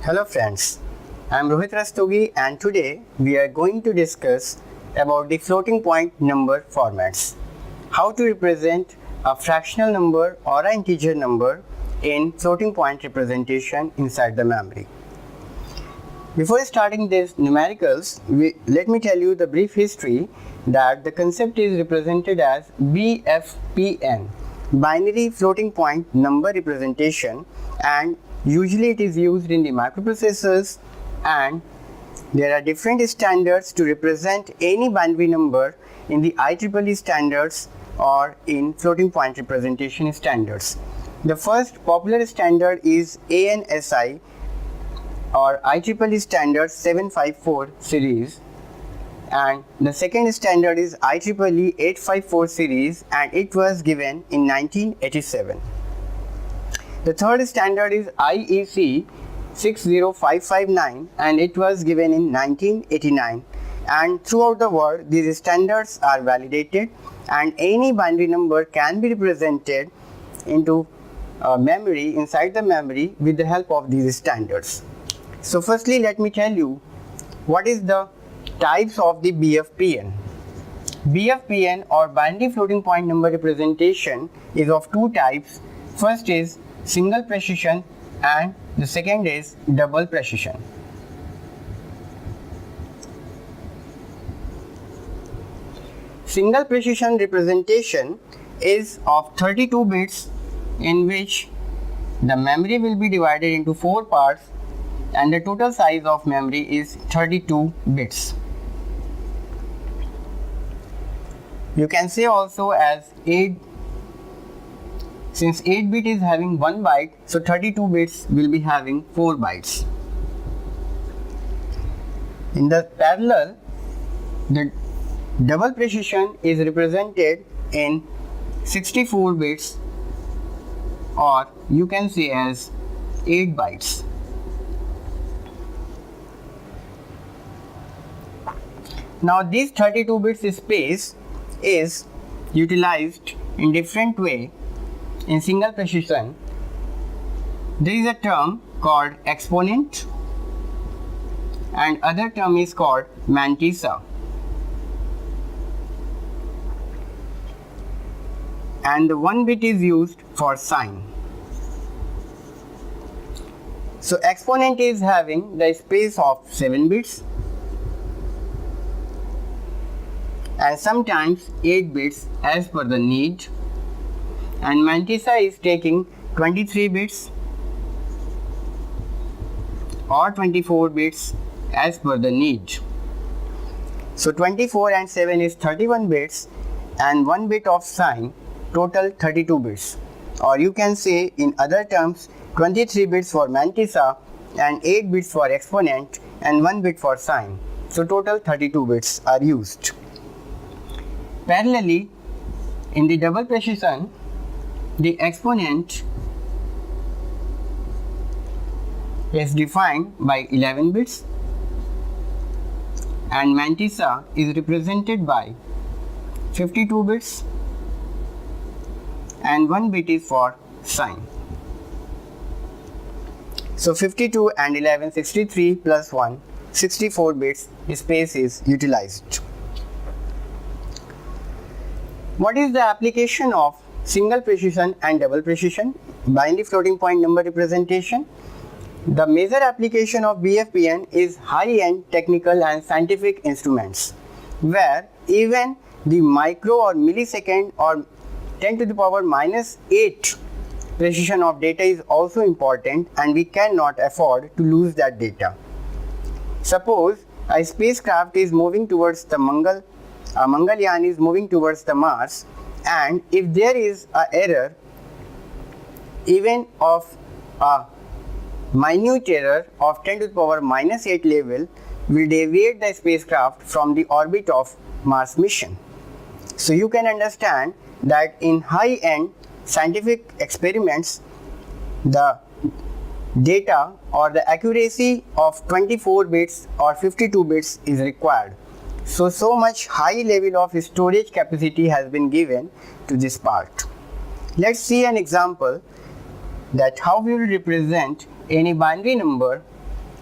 Hello friends, I am Rohit Rastogi and today we are going to discuss about the floating point number formats. How to represent a fractional number or an integer number in floating point representation inside the memory. Before starting these numericals, let me tell you the brief history that the concept is represented as BFPN, binary floating point number representation, and usually it is used in the microprocessors, and there are different standards to represent any binary number in the IEEE standards or in floating point representation standards. The first popular standard is ANSI or IEEE standard 754 series, and the second standard is IEEE 854 series, and it was given in 1987. The third standard is IEC 60559 and it was given in 1989, and throughout the world these standards are validated and any binary number can be represented into memory inside the memory with the help of these standards. So firstly, let me tell you what is the types of the BFPN. BFPN or binary floating point number representation is of two types. First is single precision and the second is double precision. Single precision representation is of 32 bits in which the memory will be divided into 4 parts and the total size of memory is 32 bits. You can say also as 8, since 8 bit is having 1 byte, so 32 bits will be having 4 bytes. In the parallel, the double precision is represented in 64 bits, or you can say as 8 bytes. Now this 32 bits space is utilized in different way. In single precision, there is a term called exponent and other term is called mantissa, and the 1 bit is used for sign. So exponent is having the space of 7 bits and sometimes 8 bits as per the need, and mantissa is taking 23 bits or 24 bits as per the need. So 24 and 7 is 31 bits and 1 bit of sign, total 32 bits, or you can say in other terms 23 bits for mantissa and 8 bits for exponent and 1 bit for sign, so total 32 bits are used. Parallelly, in the double precision, the exponent is defined by 11 bits and mantissa is represented by 52 bits and 1 bit is for sign. So 52 and 11, 63 plus 1, 64 bits space is utilized. What is the application of single precision and double precision binary floating point number representation? The major application of BFPN is high-end technical and scientific instruments, where even the micro or millisecond or 10 to the power minus 8 precision of data is also important, and we cannot afford to lose that data. Suppose a spacecraft is moving towards the Mangalyaan is moving towards the Mars, and if there is an error, even of a minute error of 10 to the power minus 8 level, will deviate the spacecraft from the orbit of Mars mission. So you can understand that in high-end scientific experiments, the data or the accuracy of 24 bits or 52 bits is required. So much high level of storage capacity has been given to this part. Let's see an example that how we will represent any binary number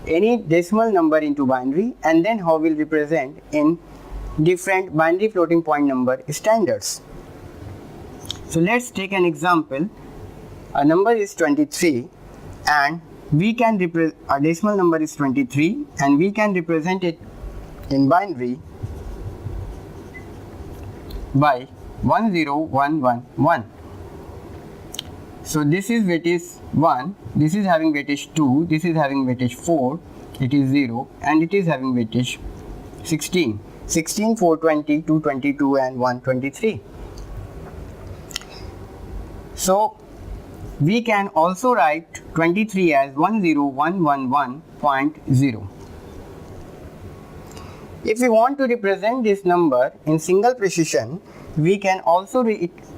any decimal number into binary, and then how we'll represent in different binary floating point number standards. So let's take an example. A number is 23 and we can represent a decimal number is 23 and we can represent it in binary by 10111. So this is weightage 1, this is having weightage 2, this is having weightage 4, it is 0, and it is having weightage 16. 16, 420, 222 and 123. So we can also write 23 as 10111.0. If we want to represent this number in single precision, we can also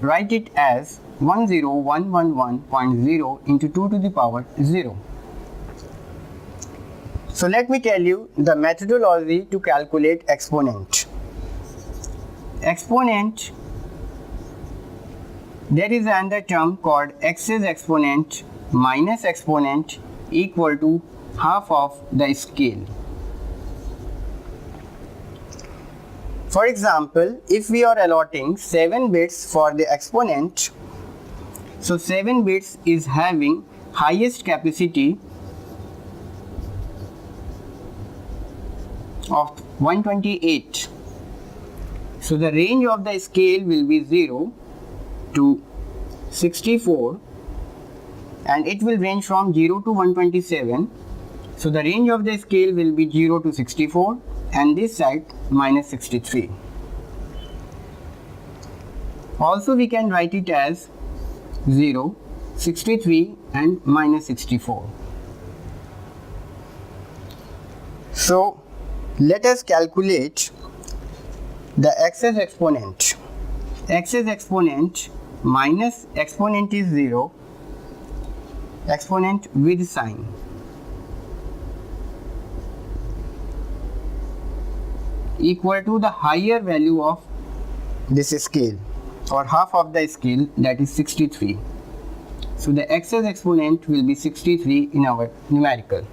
write it as 10111.0 into 2 to the power 0. So let me tell you the methodology to calculate exponent. Exponent, there is another term called excess exponent minus exponent equal to half of the scale. For example, if we are allotting 7 bits for the exponent, so 7 bits is having highest capacity of 128. So the range of the scale will be 0 to 64 and it will range from 0 to 127. So the range of the scale will be 0 to 64 and this side minus 63. Also we can write it as 0, 63 and minus 64. So let us calculate the excess exponent. Excess exponent minus exponent is 0, exponent with sign. Equal to the higher value of this scale or half of the scale, that is 63. So the excess exponent will be 63 in our numerical.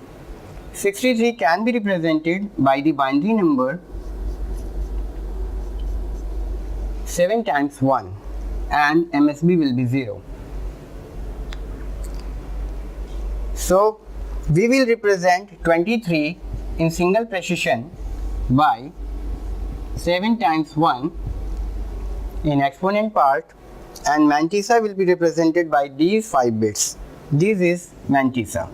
63 can be represented by the binary number 7 times 1 and MSB will be 0. So we will represent 23 in single precision by 7 times 1 in exponent part, and mantissa will be represented by these 5 bits. This is mantissa.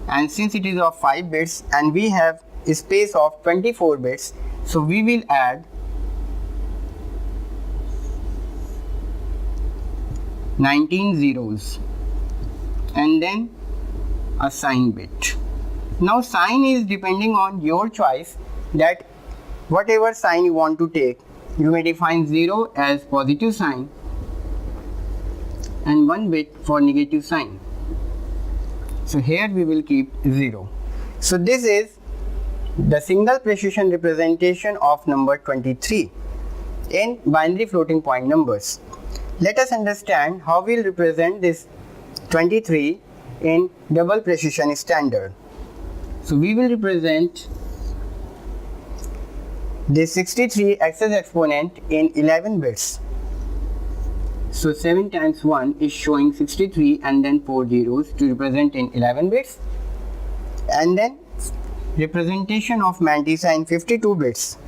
And since it is of 5 bits and we have a space of 24 bits, so we will add 19 zeros and then a sign bit. Now sign is depending on your choice, that whatever sign you want to take. You may define 0 as positive sign and 1 bit for negative sign. So here we will keep 0. So this is the single precision representation of number 23 in binary floating point numbers. Let us understand how we will represent this 23 in double precision standard. So we will represent this 63 excess exponent in 11 bits. So 7 times 1 is showing 63 and then 4 zeros to represent in 11 bits. And then representation of mantissa in 52 bits.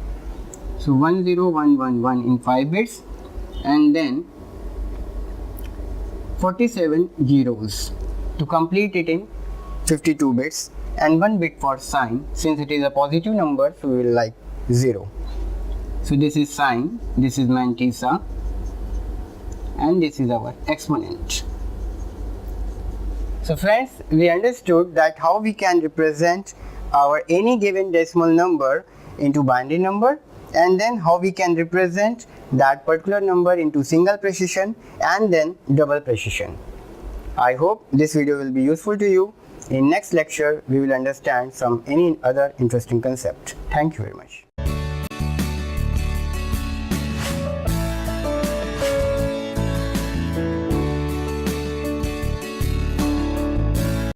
So 10111 in 5 bits and then 47 zeros to complete it in 52 bits and 1 bit for sign. Since it is a positive number, so we will like 0. So this is sign, this is mantissa, and this is our exponent. So friends, we understood that how we can represent our any given decimal number into binary number, and then how we can represent that particular number into single precision and then double precision. I hope this video will be useful to you. In next lecture, we will understand any other interesting concept. Thank you very much.